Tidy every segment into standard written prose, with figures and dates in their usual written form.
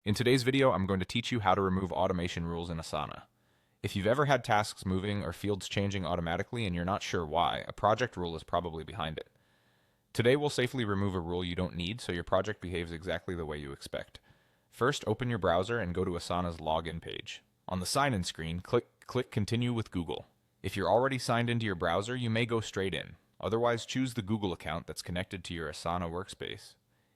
In today's video, I'm going to teach you how to remove automation rules in Asana. If you've ever had tasks moving or fields changing automatically and you're not sure why, a project rule is probably behind it. Today, we'll safely remove a rule you don't need so your project behaves exactly the way you expect. First, open your browser and go to Asana's login page. On the sign-in screen, click Continue with Google. If you're already signed into your browser, you may go straight in. Otherwise, choose the Google account that's connected to your Asana workspace.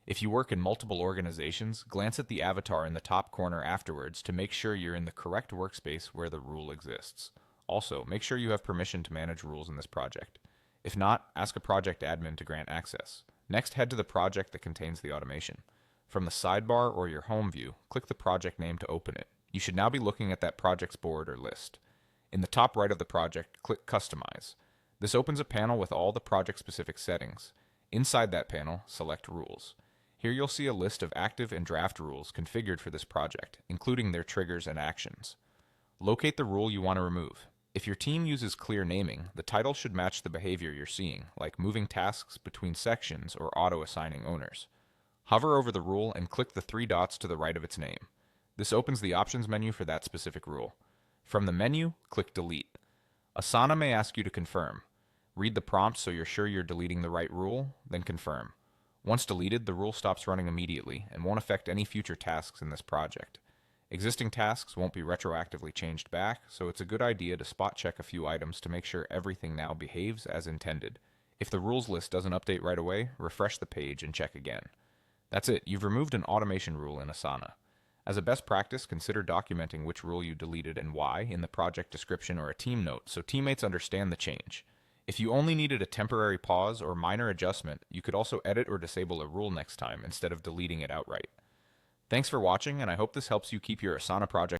If you work in multiple organizations, glance at the avatar in the top corner afterwards to make sure you're in the correct workspace where the rule exists. Also, make sure you have permission to manage rules in this project. If not, ask a project admin to grant access. Next, head to the project that contains the automation. From the sidebar or your home view, click the project name to open it. You should now be looking at that project's board or list. In the top right of the project, click Customize. This opens a panel with all the project-specific settings. Inside that panel, select Rules. Here you'll see a list of active and draft rules configured for this project, including their triggers and actions. Locate the rule you want to remove. If your team uses clear naming, the title should match the behavior you're seeing, like moving tasks between sections or auto-assigning owners. Hover over the rule and click the three dots to the right of its name. This opens the options menu for that specific rule. From the menu, click Delete. Asana may ask you to confirm. Read the prompt so you're sure you're deleting the right rule, then confirm. Once deleted, the rule stops running immediately and won't affect any future tasks in this project. Existing tasks won't be retroactively changed back, so it's a good idea to spot check a few items to make sure everything now behaves as intended. If the rules list doesn't update right away, refresh the page and check again. That's it, you've removed an automation rule in Asana. As a best practice, consider documenting which rule you deleted and why in the project description or a team note so teammates understand the change. If you only needed a temporary pause or minor adjustment, you could also edit or disable a rule next time instead of deleting it outright. Thanks for watching, and I hope this helps you keep your Asana project